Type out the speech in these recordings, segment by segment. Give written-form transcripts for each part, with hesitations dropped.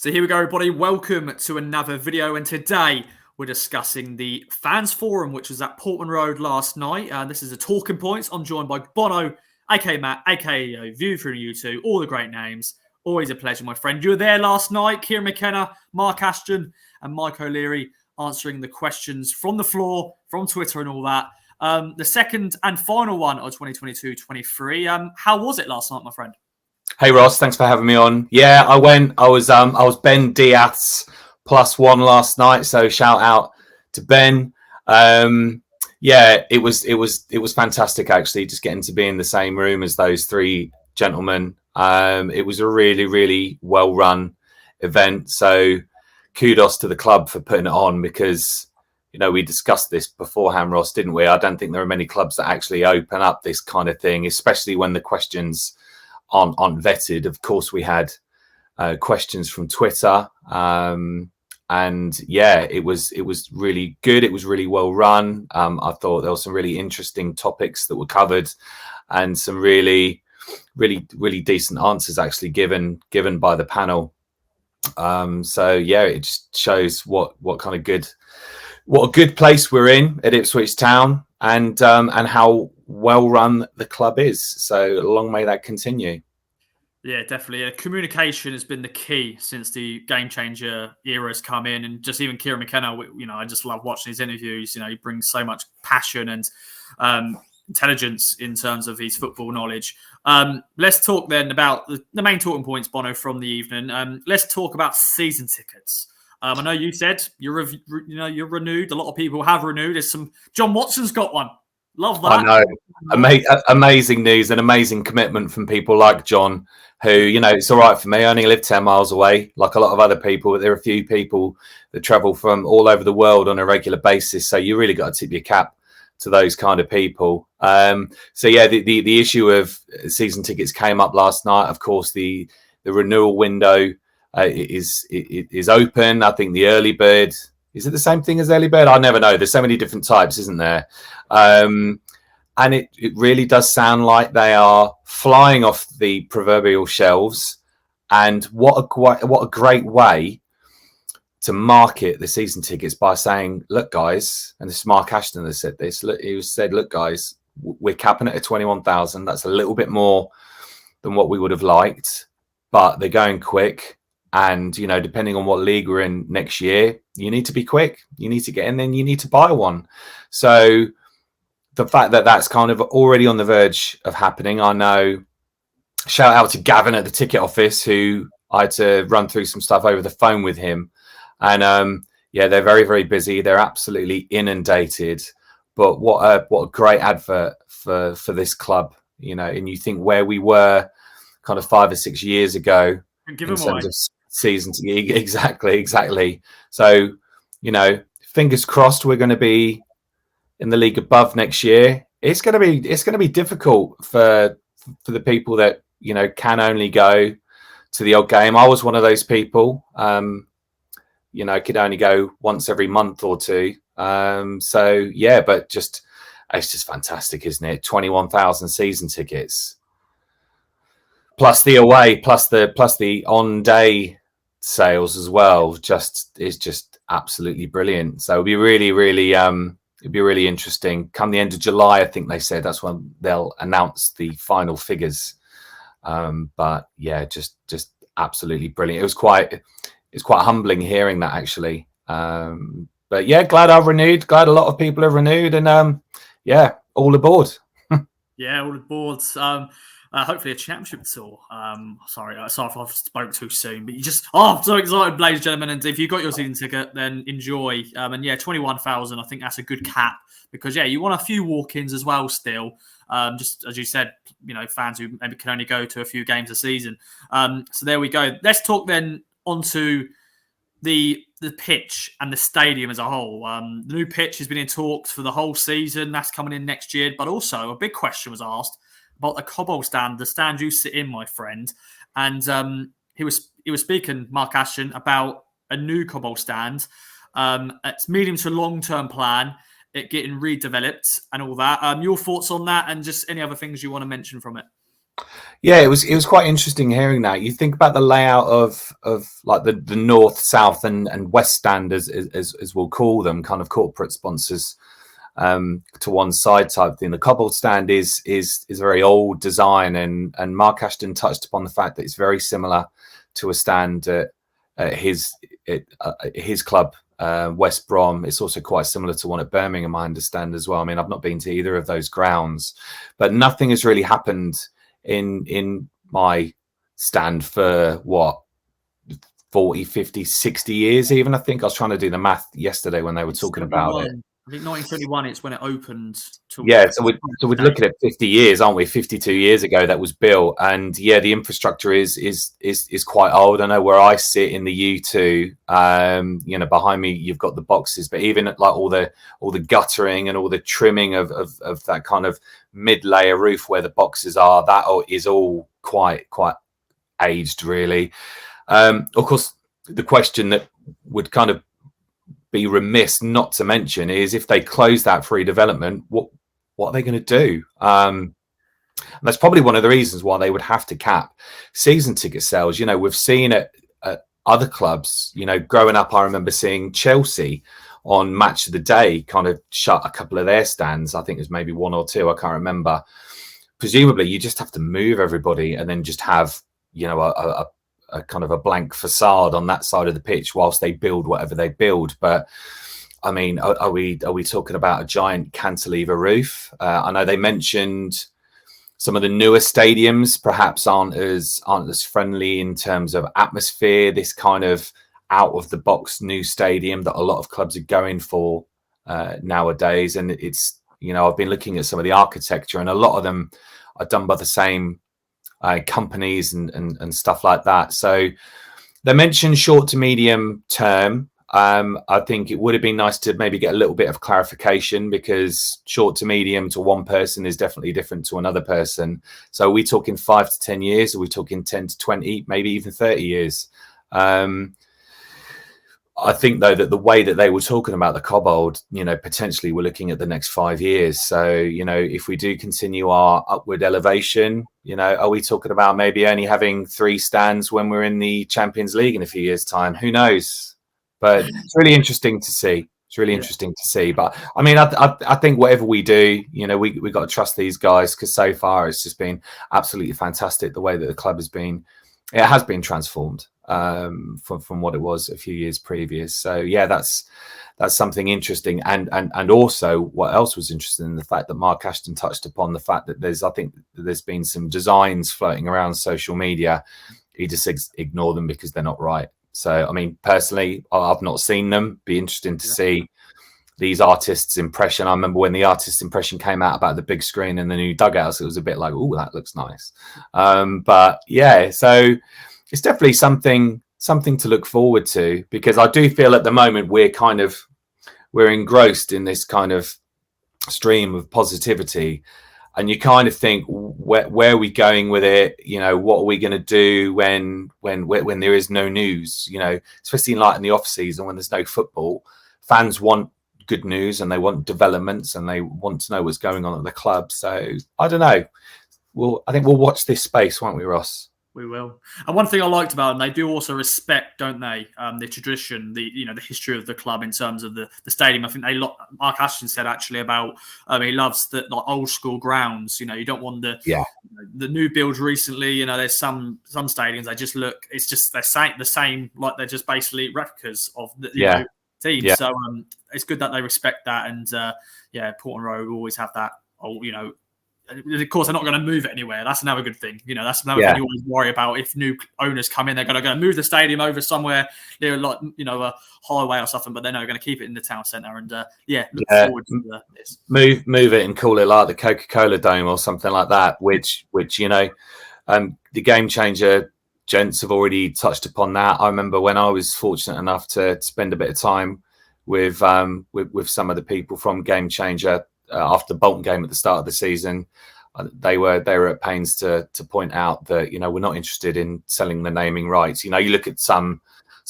So here we go, everybody. Welcome to another video. And today we're discussing the Fans Forum, which was at Portman Road last night. This is a Talking Points. I'm joined by Bono, aka Matt, aka View through YouTube, all the great names. Always a pleasure, my friend. You were there last night. Kieran McKenna, Mark Ashton, and Mike O'Leary answering the questions from the floor, from Twitter and all that. The second and final one of 2022-23. How was it last night, my friend? Hey Ross, thanks for having me on. Yeah, I went. I was Ben Diaz +1 last night, so shout out to Ben. Yeah, it was fantastic actually, just getting to be in the same room as those three gentlemen. It was a really well run event. So kudos to the club for putting it on, because we discussed this beforehand, Ross, didn't we? I don't think there are many clubs that actually open up this kind of thing, especially when the questions aren't vetted. Of course, we had questions from Twitter, and yeah, it was really good. It was really well run. I thought there were some really interesting topics that were covered, and some really decent answers actually given by the panel. So yeah, it just shows what kind of what a good place we're in at Ipswich Town, and how well run the club is. So long may that continue. Yeah, definitely. Communication has been the key since the game changer era has come in, and just even Kieran McKenna. I just love watching his interviews. He brings so much passion and intelligence in terms of his football knowledge. Let's talk then about the main talking points, Bono, from the evening. Let's talk about season tickets. I know you said you're renewed. A lot of people have renewed. There's some. John Watson's got one. Love that. I know. Amazing news and amazing commitment from people like John, who, it's all right for me. I only live 10 miles away, like a lot of other people, but there are a few people that travel from all over the world on a regular basis. So you really got to tip your cap to those kind of people. So yeah, the issue of season tickets came up last night. Of course, the renewal window is open. I think the early bird, is it the same thing as early bird? I never know. There's so many different types, isn't there? And it really does sound like they are flying off the proverbial shelves. And what a great way to market the season tickets, by saying, look, guys, and this is Mark Ashton that said this. He said, look, guys, we're capping it at 21,000. That's a little bit more than what we would have liked, but they're going quick. And, depending on what league we're in next year, you need to be quick. You need to get in, then you need to buy one. So the fact that that's kind of already on the verge of happening, I know. Shout out to Gavin at the ticket office, who I had to run through some stuff over the phone with him. And yeah, they're very busy. They're absolutely inundated. But what a great advert for this club, and you think where we were kind of 5 or 6 years ago in terms of seasons. Exactly. So, fingers crossed we're going to be in the league above next year. It's going to be difficult for the people that can only go to the odd game. I was one of those people. Could only go once every month or two. So yeah, but it's just fantastic, isn't it? 21,000 season tickets, plus the away, plus the on day sales as well. Is just absolutely brilliant. So it'll be really interesting. Come the end of July, I think they said that's when they'll announce the final figures. But yeah, just absolutely brilliant. It was quite humbling hearing that, actually. But yeah, glad I've renewed. Glad a lot of people have renewed, and yeah, all aboard. Yeah, all aboard. Hopefully a championship tour. Sorry if I spoke too soon, but I'm so excited, ladies and gentlemen. And if you got your season ticket, then enjoy. And yeah, 21,000, I think that's a good cap, because yeah, you want a few walk-ins as well still. Just as you said, fans who maybe can only go to a few games a season. So there we go. Let's talk then onto the pitch and the stadium as a whole. The new pitch has been in talks for the whole season. That's coming in next year. But also a big question was asked about the Cobble stand, the stand you sit in, my friend. And he was speaking, Mark Ashton, about a new Cobble stand. It's medium to long-term plan, it getting redeveloped and all that. Your thoughts on that, and just any other things you want to mention from it? Yeah, it was quite interesting hearing that. You think about the layout of like the north, south, and west stand, as we'll call them, kind of corporate sponsors, to one side type thing. The cobbled stand is a very old design, and Mark Ashton touched upon the fact that it's very similar to a stand at his club, West Brom. It's also quite similar to one at Birmingham, I understand as well. I mean, I've not been to either of those grounds, but nothing has really happened in my stand for what, 40, 50, 60 years even. I think I was trying to do the math yesterday when they were talking about it. I think 1971 it's when it opened to Yeah, so we're looking at 50 years, aren't we? 52 years ago that was built, and yeah, the infrastructure is quite old. I know where I sit in the U2, you know, behind me you've got the boxes, but even at like all the guttering and all the trimming of that kind of mid-layer roof where the boxes are, that is all quite aged, really. Of course, the question that would kind of be remiss not to mention is, if they close that free development, what are they going to do? And that's probably one of the reasons why they would have to cap season ticket sales. You know, we've seen it at other clubs. You know, growing up, I remember seeing Chelsea on Match of the Day kind of shut a couple of their stands. I think there's maybe one or two, I can't remember. Presumably, you just have to move everybody and then just have, you know, a kind of a blank facade on that side of the pitch whilst they build whatever they build. But I mean, are we talking about a giant cantilever roof? I know they mentioned some of the newer stadiums perhaps aren't as friendly in terms of atmosphere. This kind of out of the box new stadium that a lot of clubs are going for nowadays, and it's, you know, I've been looking at some of the architecture, and a lot of them are done by the same companies and stuff like that. So they mentioned short to medium term. I think it would have been nice to maybe get a little bit of clarification, because short to medium to one person is definitely different to another person. So are we talking 5 to 10 years? Are we talking 10 to 20, maybe even 30 years? I think, though, that the way that they were talking about the Cobbold, you know, potentially we're looking at the next 5 years. So, you know, if we do continue our upward elevation, you know, are we talking about maybe only having 3 stands when we're in the Champions League in a few years' time? Who knows? But it's really interesting to see. It's really interesting to see. But I mean, I think whatever we do, you know, we got to trust these guys, because so far it's just been absolutely fantastic the way that the club has been. It has been transformed from what it was a few years previous. So yeah, that's something interesting. And also, what else was interesting, in the fact that Mark Ashton touched upon the fact that there's been some designs floating around social media. He just ignore them because they're not right. So I mean, personally, I've not seen them. Be interesting to see these artists' impression. I remember when the artist impression came out about the big screen and the new dugouts, it was a bit like, oh, that looks nice. But yeah, so it's definitely something to look forward to, because I do feel at the moment we're engrossed in this kind of stream of positivity, and you kind of think, where are we going with it? You know, what are we going to do when there is no news? You know, especially in the off season when there's no football, fans want good news and they want developments and they want to know what's going on at the club. So I don't know. I think we'll watch this space, won't we, Ross? We will. And one thing I liked about them, they do also respect, don't they, the tradition, the history of the club in terms of the stadium. I think Mark Ashton said actually about he loves the old school grounds. You know, you don't want the new builds recently. You know, there's some stadiums they just look. It's just they're the same, like they're just basically replicas of the teams. Yeah. So it's good that they respect that, and Portland Road will always have that. Of course, they're not going to move it anywhere. That's another good thing. You know, that's another thing you always worry about. If new owners come in, they're going to move the stadium over somewhere near, like, a highway or something, but they're not going to keep it in the town centre. And look forward to this. Move it and call it like the Coca-Cola Dome or something like that. Which the Game Changer gents have already touched upon that. I remember when I was fortunate enough to spend a bit of time with some of the people from Game Changer. After the Bolton game at the start of the season, they were at pains to point out that, you know, we're not interested in selling the naming rights. You know, you look at some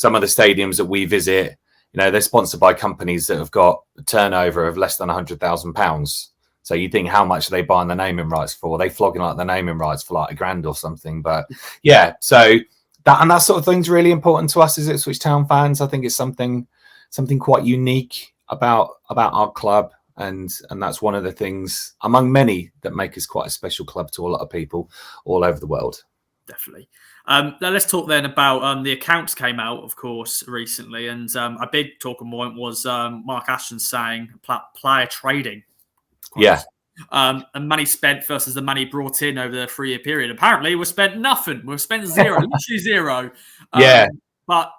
of the stadiums that we visit, you know, they're sponsored by companies that have got a turnover of less than £100,000. So you think, how much are they buying the naming rights for? Are they flogging like the naming rights for like £1,000 or something? But yeah, so that sort of thing's really important to us as Ipswich Town fans. I think it's something quite unique about our club, and that's one of the things among many that make us quite a special club to a lot of people all over the world. Definitely. Now let's talk then about the accounts came out, of course, recently, and a big talking point was Mark Ashton saying player trading. Yeah. And money spent versus the money brought in over the 3-year period. Apparently, we've spent nothing. We've spent zero, literally zero. Yeah. But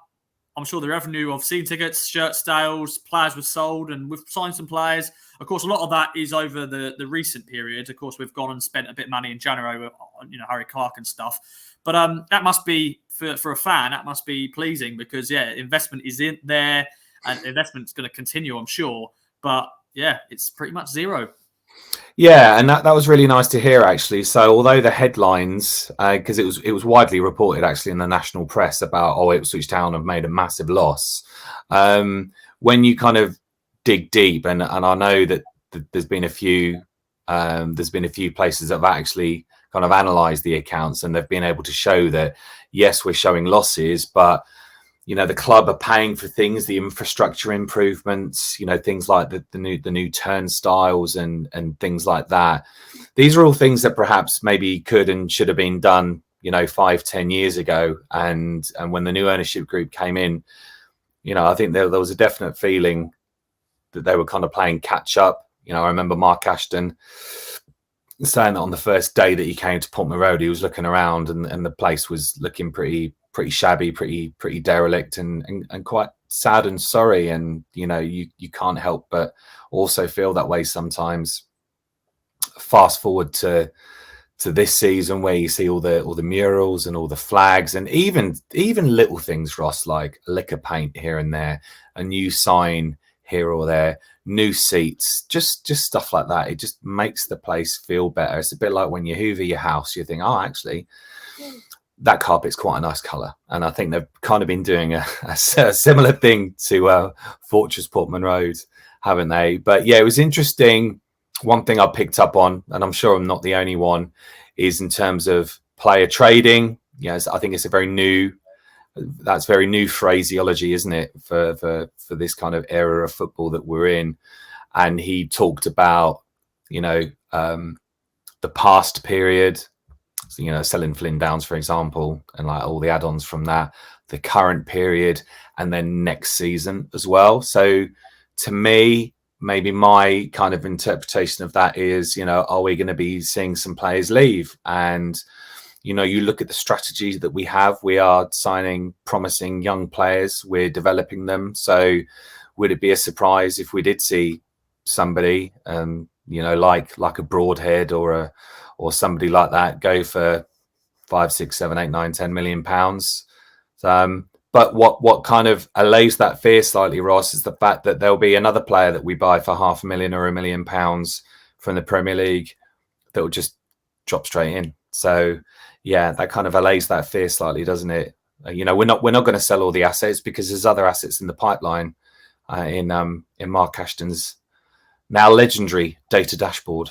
I'm sure the revenue of season tickets, shirt sales, players were sold, and we've signed some players. Of course, a lot of that is over the recent period. Of course, we've gone and spent a bit of money in January with, Harry Clark and stuff. But that must be, for a fan, that must be pleasing because, investment is in there and investment's going to continue, I'm sure. But, it's pretty much zero. Yeah, and that was really nice to hear, actually. So although the headlines, because it was widely reported, actually, in the national press about, Ipswich Town have made a massive loss. When you kind of dig deep, and I know that there's been a few places that have actually kind of analysed the accounts, and they've been able to show that, yes, we're showing losses, but the club are paying for things, the infrastructure improvements, things like the new turnstiles and things like that. These are all things that perhaps maybe could and should have been done, 5-10 years ago. And when the new ownership group came in, I think there was a definite feeling that they were kind of playing catch up. I remember Mark Ashton saying that on the first day that he came to Portman Road, he was looking around and the place was looking pretty shabby, pretty derelict, and quite sad and sorry. And you can't help but also feel that way sometimes. Fast forward to this season, where you see all the murals and all the flags, and even little things, Ross, like liquor paint here and there, a new sign here or there, new seats, just stuff like that. It just makes the place feel better. It's a bit like when you hoover your house, you think, actually, that carpet's quite a nice colour. And I think they've kind of been doing a similar thing to Fortress Portman Road, haven't they? But yeah, it was interesting. One thing I picked up on, and I'm sure I'm not the only one, is in terms of player trading. Yes, I think it's very new phraseology, isn't it, for this kind of era of football that we're in. And he talked about, the past period, selling Flynn Downs, for example, and like all the add-ons from that, the current period, and then next season as well. So to me, maybe my kind of interpretation of that is, are we going to be seeing some players leave? And, you look at the strategy that we have. We are signing promising young players. We're developing them. So would it be a surprise if we did see somebody, like a Broadhead or somebody like that go for 5, 6, 7, 8, 9, 10 million pounds? But what kind of allays that fear slightly, Ross, is the fact that there'll be another player that we buy for £500,000 or £1 million from the Premier League that will just drop straight in. So yeah, that kind of allays that fear slightly, doesn't it? We're not going to sell all the assets because there's other assets in the pipeline in Mark Ashton's now legendary data dashboard.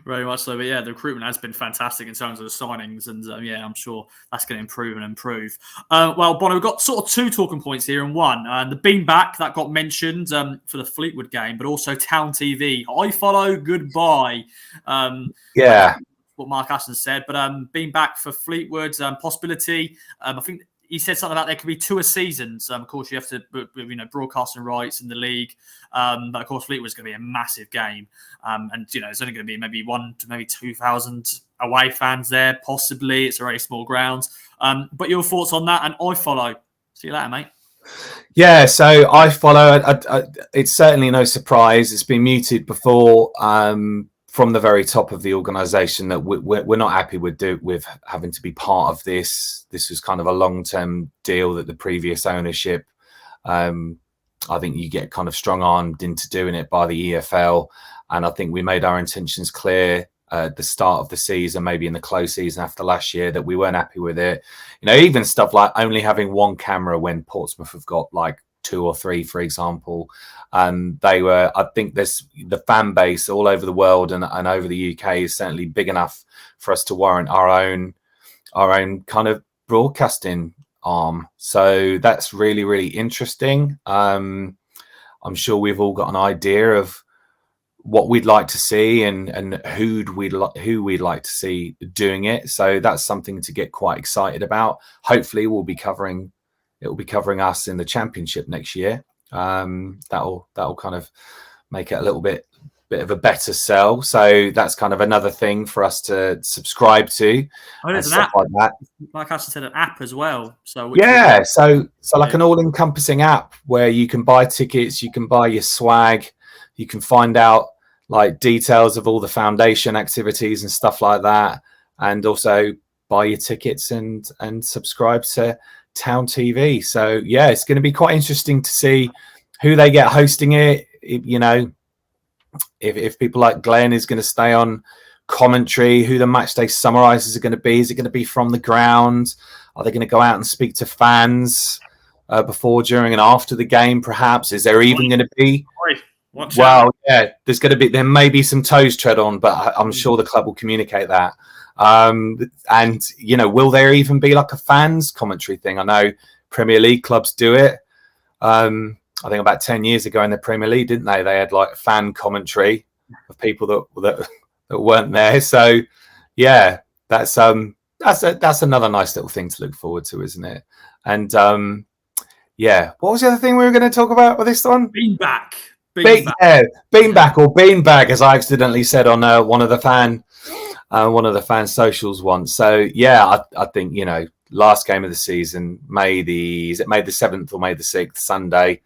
Very much so. But yeah, the recruitment has been fantastic in terms of the signings. And I'm sure that's going to improve. Well, Bono, we've got sort of two talking points here in one. The beanback that got mentioned for the Fleetwood game, but also Town TV. I follow, goodbye. What Mark Ashton said. But being back for Fleetwood, possibility. I think he said something about there could be 2 a seasons. Of course, you have to, broadcasting rights in the league. But of course, Fleetwood's going to be a massive game. And, it's only going to be maybe 1,000 to maybe 2,000 away fans there, possibly. It's a very small ground. But your thoughts on that? And I follow. See you later, mate. Yeah, so I follow. It's certainly no surprise. It's been muted before. From the very top of the organisation, that we're not happy with having to be part of this. This was kind of a long-term deal that the previous ownership, I think you get kind of strong-armed into doing it by the EFL. And I think we made our intentions clear at the start of the season, maybe in the close season after last year, that we weren't happy with it. Even stuff like only having one camera when Portsmouth have got like 2 or 3, for example. They were, I think there's the fan base all over the world and over the UK is certainly big enough for us to warrant our own kind of broadcasting arm. So that's really, really interesting. I'm sure we've all got an idea of what we'd like to see and who we'd like to see doing it. So that's something to get quite excited about. Hopefully it will be covering us in the championship next year. That'll kind of make it a little bit of a better sell. So that's kind of another thing for us to subscribe to. Oh, there's an app like that. Like I said, an app as well. So like an all-encompassing app where you can buy tickets, you can buy your swag, you can find out like details of all the foundation activities and stuff like that, and also buy your tickets and subscribe to Town TV. So yeah, it's going to be quite interesting to see who they get hosting it. You know, if people like Glenn is going to stay on commentary, who the match day summarizers are going to be. Is it going to be from the ground? Are they going to go out and speak to fans before, during, and after the game? Perhaps is there even going to be? Yeah, there may be some toes tread on, but I'm sure the club will communicate that. And you know, will there even be like a fans commentary thing? I know Premier League clubs do it. I think about 10 years ago in the Premier League, didn't they? They had like fan commentary of people that weren't there. So yeah, that's another nice little thing to look forward to, isn't it? And yeah, what was the other thing we were going to talk about with this one? Beanbag. Beanbag or beanbag, as I accidentally said on one of the fan socials once. So yeah, I think, you know, last game of the season, May the 7th or May the 6th, Sunday,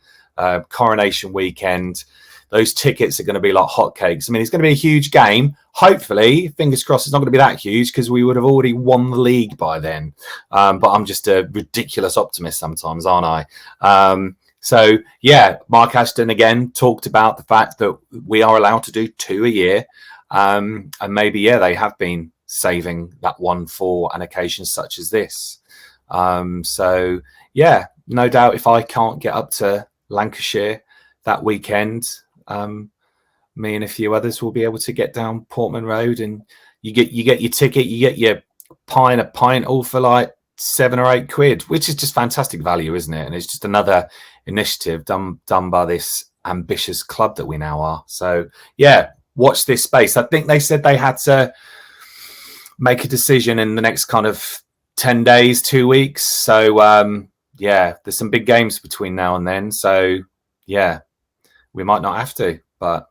Coronation weekend. Those tickets are going to be like hotcakes. I mean, it's going to be a huge game. Hopefully, fingers crossed, it's not going to be that huge because we would have already won the league by then. But I'm just a ridiculous optimist sometimes, aren't I? So yeah, Mark Ashton again talked about the fact that we are allowed to do 2 a year. And maybe, they have been saving that one for an occasion such as this. So yeah, no doubt if I can't get up to Lancashire that weekend, me and a few others will be able to get down Portman Road, and you get your ticket, you get your pint all for like £7 or £8, which is just fantastic value, isn't it? And it's just another initiative done by this ambitious club that we now are. So yeah, watch this space. I think they said they had to make a decision in the next kind of 10 days, 2 weeks. So yeah, there's some big games between now and then. So yeah, we might not have to, but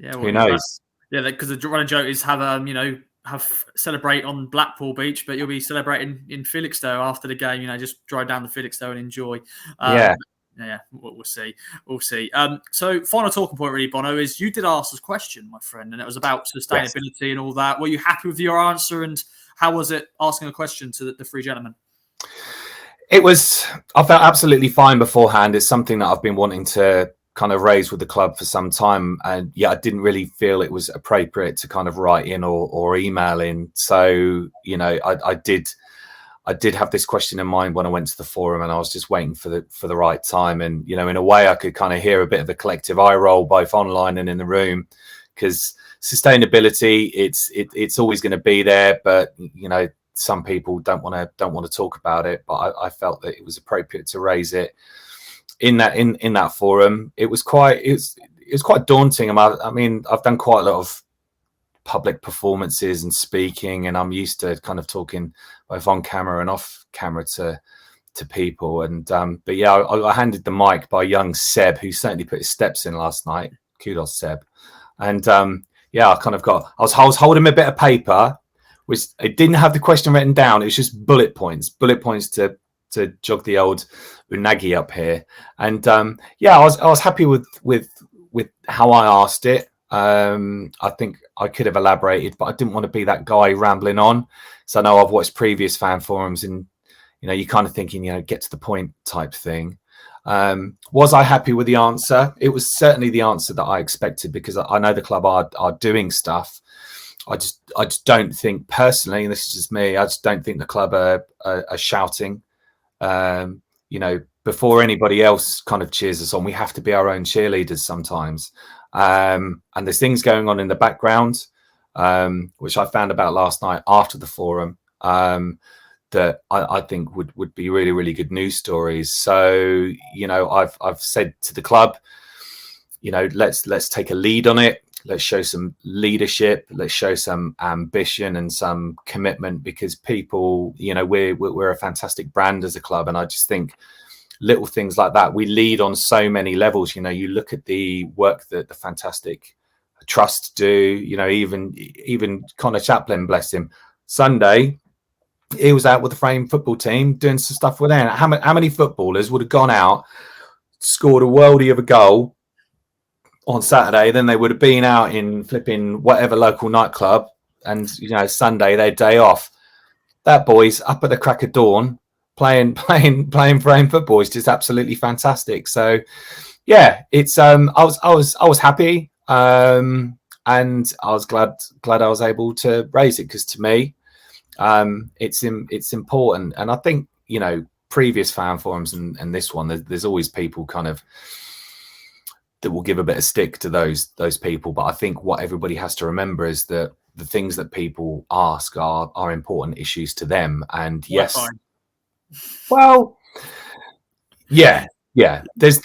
who knows? Yeah, because the running joke is have celebrate on Blackpool Beach, but you'll be celebrating in Felixstowe after the game. You know, just drive down to Felixstowe and enjoy. Yeah, we'll see. We'll see. So, final talking point, really, Bono, is you did ask this question, my friend, and it was about sustainability and all that. Were you happy with your answer, and how was it asking a question to the three gentlemen? I felt absolutely fine beforehand. It's something that I've been wanting to kind of raise with the club for some time, and I didn't really feel it was appropriate to kind of write in or email in. So, you know, I did have this question in mind when I went to the forum, and I was just waiting for the right time. And, you know, in a way I could kind of hear a bit of a collective eye roll both online and in the room, because sustainability, it's always going to be there, but, you know, some people don't want to talk about it. But I felt that it was appropriate to raise it in that forum. It was quite daunting. I mean, I've done quite a lot of public performances and speaking, and I'm used to kind of talking both on camera and off camera to people. And but yeah, I handed the mic by young Seb, who certainly put his steps in last night. Kudos, Seb. And yeah, I was holding a bit of paper, which it didn't have the question written down. It was just bullet points to jog the old unagi up here. And yeah, I was happy with how I asked it. I think I could have elaborated, but I didn't want to be that guy rambling on. So I know I've watched previous fan forums, and, you know, you're kind of thinking, you know, get to the point type thing. Was I happy with the answer? It was certainly the answer that I expected, because I know the club are doing stuff. I just don't think personally, and this is just me, I just don't think the club are shouting, you know, before anybody else kind of cheers us on, we have to be our own cheerleaders sometimes. And there's things going on in the background, which I found about last night after the forum, that I think would be really, really good news stories. So, you know, I've said to the club, you know, let's take a lead on it. Let's show some leadership. Let's show some ambition and some commitment, because people, you know, we're a fantastic brand as a club, and I just think little things like that. We lead on so many levels. You know, you look at the work that the fantastic trust do. You know, even Connor Chaplin, bless him, Sunday he was out with the Frame football team doing some stuff with them. How many footballers would have gone out, scored a worldie of a goal on Saturday, then they would have been out in flipping whatever local nightclub, and you know, Sunday their day off. That boy's up at the crack of dawn playing Frame football is just absolutely fantastic. So yeah, it's I was happy, and I was glad I was able to raise it, because to me, it's important. And I think, you know, previous fan forums and this one, there's always people kind of that will give a bit of stick to those people, but I think what everybody has to remember is that the things that people ask are important issues to them. And yes, well, yeah, there's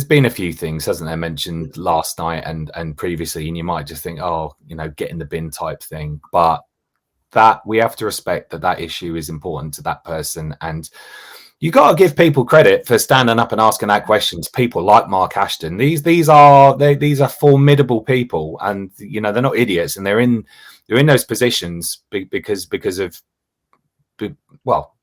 been a few things, hasn't there, mentioned last night and previously, and you might just think, oh, you know, get in the bin type thing, but that we have to respect that issue is important to that person. And you got to give people credit for standing up and asking that question to people like Mark Ashton. These are formidable people, and you know, they're not idiots, and they're in those positions because of, well,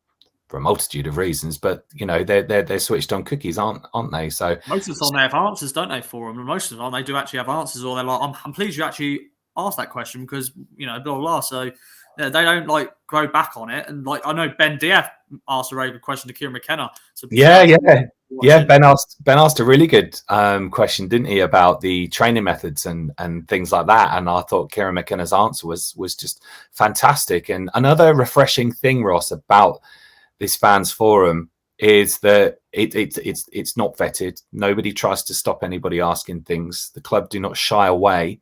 for a multitude of reasons, but you know, they're switched on cookies, aren't they? So most of the time they have answers, don't they, for them? And most of the time they do actually have answers, or they're like, I'm pleased you actually asked that question, because you know, blah blah blah. So yeah, they don't like go back on it. And like, I know Ben Diaz asked a very good question to Kieran McKenna. So yeah. Ben asked a really good question, didn't he, about the training methods and things like that. And I thought Kieran McKenna's answer was just fantastic. And another refreshing thing, Ross, about this fans forum is that it's not vetted. Nobody tries to stop anybody asking things. The club do not shy away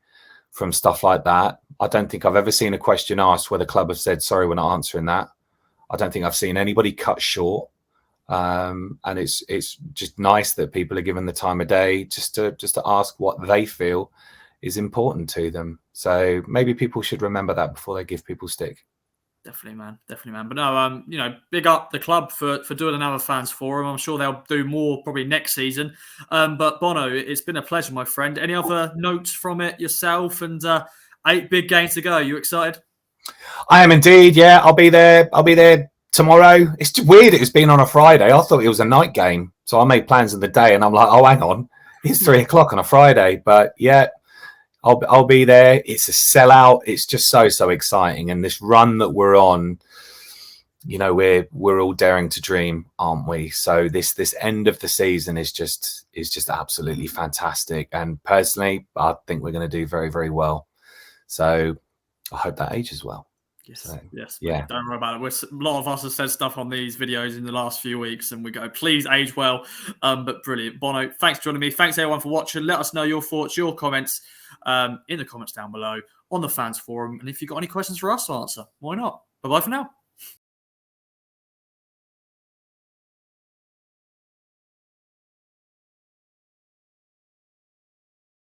from stuff like that. I don't think I've ever seen a question asked where the club have said, sorry, we're not answering that. I don't think I've seen anybody cut short. And it's just nice that people are given the time of day just to ask what they feel is important to them. So maybe people should remember that before they give people stick. Definitely, man. But no, you know, big up the club for doing another fans forum. I'm sure they'll do more probably next season. But Bono, it's been a pleasure, my friend. Any other notes from it yourself? And 8 big games to go. You excited? I am indeed. Yeah, I'll be there tomorrow. It's weird. It's been on a Friday. I thought it was a night game, so I made plans in the day, and I'm like, oh, hang on, it's 3 o'clock on a Friday. But yeah, I'll be there. It's a sellout. It's just so exciting, and this run that we're on, you know, we're all daring to dream, aren't we? So this end of the season is just absolutely fantastic, and personally, I think we're going to do very, very well. So I hope that ages well. Yes, so, yes. Yeah. Don't worry about it. A lot of us have said stuff on these videos in the last few weeks, and we go, please age well. But brilliant. Bono, thanks for joining me. Thanks everyone for watching. Let us know your thoughts, your comments in the comments down below on the fans forum. And if you've got any questions for us to answer, why not? Bye-bye for now.